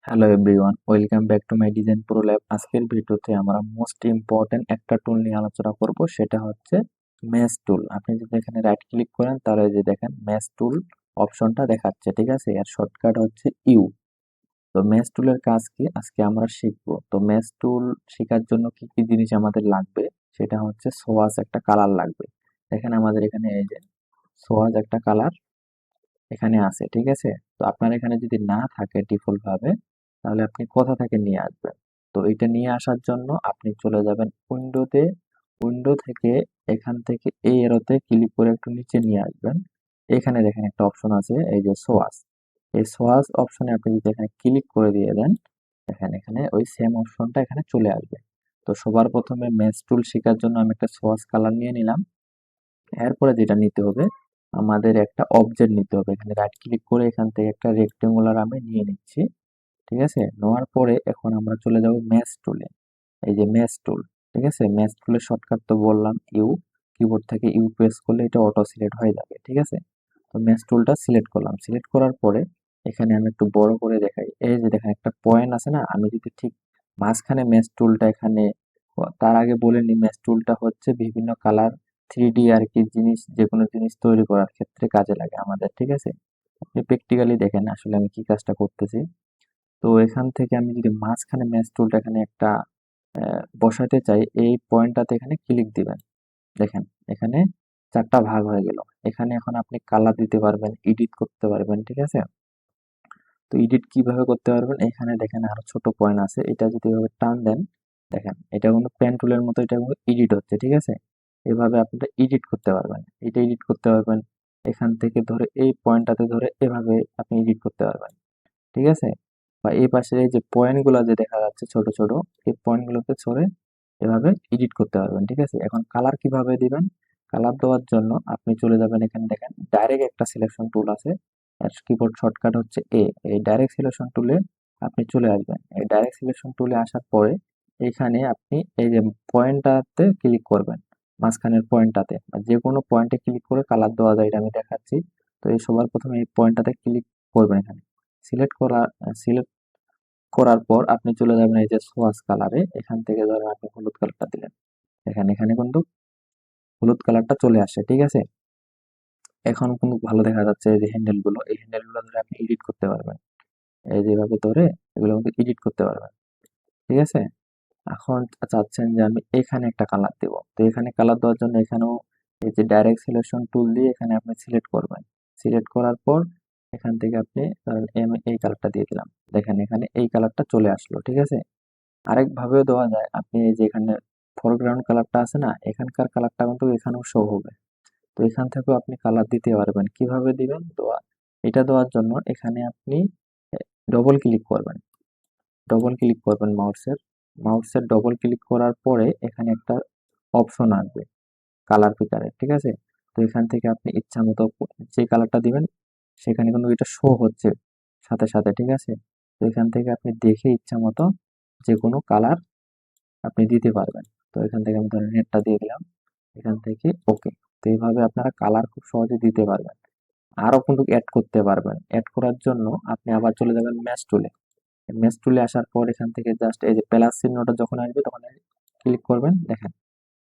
Hello everyone, welcome back to my design pro lab. আজকের ভিডিওতে আমরা মোস্ট ইম্পর্টেন্ট একটা টুল নিয়ে আলোচনা করব, সেটা হচ্ছে ম্যাশ টুল। আপনি যদি এখানে রাইট ক্লিক করেন তাহলে যে দেখেন ম্যাশ টুল অপশনটা দেখাচ্ছে, ঠিক আছে। এর শর্টকাট হচ্ছে ইউ। তো ম্যাশ টুলের কাজ কি আজকে আমরা শিখবো। তো ম্যাশ টুল শেখার জন্য কি কি জিনিস আমাদের লাগবে, সেটা হচ্ছে সোয়াস একটা কালার লাগবে। দেখেন আমাদের এখানে এই যে সোয়াস একটা কালার এখানে আছে, ঠিক আছে। তো আপনার এখানে যদি না থাকে ডিফল্ট ভাবে, তাহলে আপনি কোথা থেকে নিয়ে আসবেন। তো এটা নিয়ে আসার জন্য আপনি চলে যাবেন উইন্ডোতে। উইন্ডো থেকে এখান থেকে এই এরোতে ক্লিক করে একটু নিচে নিয়ে আসবেন। এখানে দেখেন একটা অপশন আছে, এই যে সোয়াস। এই সোয়াস অপশনে আপনি যদি এখানে ক্লিক করে দিয়ে দেন, দেখেন এখানে ওই সেম অপশনটা এখানে চলে আসবে। তো সবার প্রথমে ম্যাচ টুল শেখার জন্য আমি একটা সোয়াস কালার নিয়ে নিলাম। এরপরে যেটা নিতে হবে, আমাদের একটা অবজেক্ট নিতে হবে। এখানে রাইট ক্লিক করে এখান থেকে একটা রেক্টেঙ্গুলার আমি নিয়ে নিচ্ছি, ঠিক আছে। নেওয়ার পরে এখন আমরা চলে যাব ম্যাচ টুলে। এই যে ম্যাচ টুল, ঠিক আছে। ম্যাচ টুলের শর্টকাট তো বললাম ইউ। কিবোর্ড থেকে ইউ প্রেস করলে এটা অটো সিলেক্ট হয়ে যাবে, ঠিক আছে। তো ম্যাচ টুলটা সিলেক্ট করলাম। সিলেক্ট করার পরে এখানে আমি একটু বড় করে দেখাই। এই যে দেখেন একটা পয়েন্ট আছে না, আমি যদি ঠিক মাঝখানে ম্যাচ টুলটা এখানে, তার আগে বলে নি ম্যাচ টুলটা হচ্ছে বিভিন্ন কালার থ্রি ডি আর কি জিনিস, যে কোনো জিনিস তৈরি করার ক্ষেত্রে কাজে লাগে আমাদের, ঠিক আছে। আপনি প্র্যাকটিক্যালি দেখেন আসলে আমি কি কাজটা করতেছি। তো এখান থেকে আমি যদি মাঝখানে ম্যাচ টুলটা এখানে একটা বসাতে চাই, এই পয়েন্টটাতে এখানে ক্লিক দিবেন। দেখেন এখানে চারটা ভাগ হয়ে গেল। এখানে এখন আপনি কালার দিতে পারবেন, এডিট করতে পারবেন, ঠিক আছে। তো এডিট কিভাবে করতে পারবেন, এখানে দেখেন আরো ছোট পয়েন্ট আছে, এটা যদি এভাবে টান দেন, দেখেন এটা কিন্তু পেন টুলের মতো, এটা কিন্তু এডিট হচ্ছে, ঠিক আছে। এভাবে আপনি এডিট করতে পারবেন, এটা এডিট করতে পারবেন। এখান থেকে ধরে এই পয়েন্টটাতে ধরে এভাবে আপনি এডিট করতে পারবেন, ঠিক আছে। বা এই পাশে এই যে পয়েন্ট গুলা যে দেখা যাচ্ছে ছোট ছোট, এই পয়েন্ট গুলোকে ছড়ে এভাবে এডিট করতে পারবেন, ঠিক আছে। এখন কালার কিভাবে দিবেন, কালার দেওয়ার জন্য আপনি চলে যাবেন, এখানে দেখেন ডাইরেক্ট একটা সিলেকশন টুল আছে, এর কিবোর্ড শর্টকাট হচ্ছে এ। এই ডাইরেক্ট সিলেকশন টুলে আপনি চলে আসবেন। এই ডাইরেক্ট সিলেকশন টুলে আসার পরে এখানে আপনি এই যে পয়েন্টটাতে ক্লিক করবেন, মাঝখানের পয়েন্টটাতে বা যে কোনো পয়েন্টে ক্লিক করে কালার দেওয়া যায়, এটা আমি দেখাচ্ছি। তো এই সবার প্রথমে এই পয়েন্টটাতে ক্লিক করবেন। এখানে সিলেক্ট করার পর আপনি চলে যাবেন এই যে সোয়াস কালারে। এখান থেকে ধরেন আপনি হলুদ কালারটা দিলেন, দেখেন এখানে কিন্তু হলুদ কালারটা চলে আসে, ঠিক আছে। এখন কিন্তু ভালো দেখা যাচ্ছে এই যে হ্যান্ডেল গুলো, এই হ্যান্ডেল গুলো ধরে আপনি এডিট করতে পারবেন। এই যেভাবে ধরে এগুলো কিন্তু এডিট করতে পারবেন, ঠিক আছে। এখন চাচ্ছেন যে আমি এখানে একটা কালার দেবো, তো এখানে কালার দেওয়ার জন্য এখানেও এই যে ডাইরেক্ট সিলেকশন টুল দিয়ে এখানে আপনি সিলেক্ট করবেন। সিলেক্ট করার পর এখান থেকে আপনি ধরেন আমি এই কালারটা দিয়ে দিলাম, দেখেন এখানে এই কালারটা চলে আসলো, ঠিক আছে। আরেক ভাবেও দেওয়া যায়, আপনি এই যে এখানে ফোরগ্রাউন্ড কালারটা আছে না, এখানকার কালারটা কিন্তু এখানেও শো হবে। তো এখান থেকেও আপনি কালার দিতে পারবেন। কিভাবে দিবেন, এটা দেওয়ার জন্য এখানে আপনি ডবল ক্লিক করবেন। ডবল ক্লিক করবেন মাউসের ডবল ক্লিক করার পরে এখানে একটা অপশন আসবে কালার পিকারের, ঠিক আছে। তো এখান থেকে আপনি ইচ্ছা মতো যে কালারটা দিবেন, সেখানে কিন্তু এটা শো হচ্ছে সাথে সাথে, ঠিক আছে। তো এখান থেকে আপনি দেখে ইচ্ছা মতো যে কোনো কালার আপনি দিতে পারবেন। তো এখান থেকে আমি ধরেন নেটটা দিয়ে দিলাম, এখান থেকে ওকে। তো এইভাবে আপনারা কালার খুব সহজে দিতে পারবেন। আরো কিন্তু অ্যাড করতে পারবেন। অ্যাড করার জন্য আপনি আবার চলে যাবেন ম্যাচ টুলে। ম্যাচ টুলে আসার পর এখান থেকে জাস্ট এই যে প্লাস চিহ্নটা যখন আসবে তখন ক্লিক করবেন, দেখেন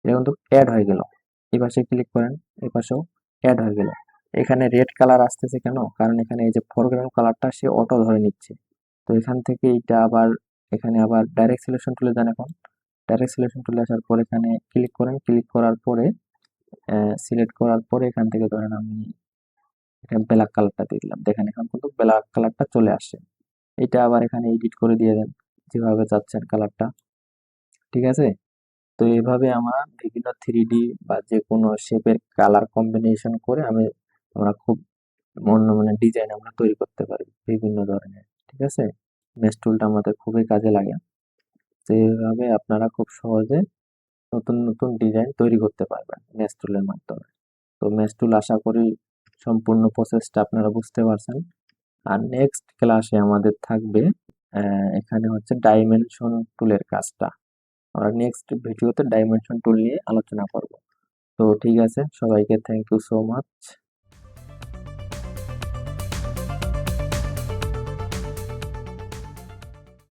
এটা কিন্তু অ্যাড হয়ে গেল। এই পাশে ক্লিক করেন, এই পাশেও অ্যাড হয়ে গেল। এখানে রেড কালার আসতেছে কেন, কারণ এখানে এই যে ফোরগ্রাউন্ড কালারটা সে অটো ধরে নিচ্ছে। তো এখান থেকে এইটা আবার এখানে আবার ডাইরেক্ট সিলেকশন টুলে যান। এখন ডাইরেক্ট সিলেকশন টুলে আসার পর এখানে ক্লিক করেন। ক্লিক করার পরে সিলেক্ট করার পরে এখান থেকে ধরেন আমি এখানে ব্ল্যাক কালারটা দিয়ে দিলাম, দেখেন এখন কিন্তু ব্ল্যাক কালারটা চলে আসছে। এটা আবার এখানে এডিট করে দিয়ে দেন যেভাবে চাচ্ছেন কালারটা, ঠিক আছে। তো এইভাবে আমরা বিভিন্ন থ্রি ডি বা যে কোনো শেপের কালার কম্বিনেশন করে আমরা খুব অন্য মানে ডিজাইন আমরা তৈরি করতে পারি বিভিন্ন ধরনের, ঠিক আছে। মেশ টুলটা আমাদের খুবই কাজে লাগে। তো এইভাবে আপনারা খুব সহজে নতুন নতুন ডিজাইন তৈরি করতে পারবেন মেশ টুলের মাধ্যমে। তো মেশ টুল আশা করি সম্পূর্ণ প্রসেসটা আপনারা বুঝতে পারছেন। আর নেক্সট ক্লাসে আমাদের থাকবে এখানে হচ্ছে ডাইমেনশন টুলের কাজটা। আমরা নেক্সট ভিডিওতে ডাইমেনশন টুল নিয়ে আলোচনা করব। তো ঠিক আছে, সবাইকে থ্যাংক ইউ সো মাচ।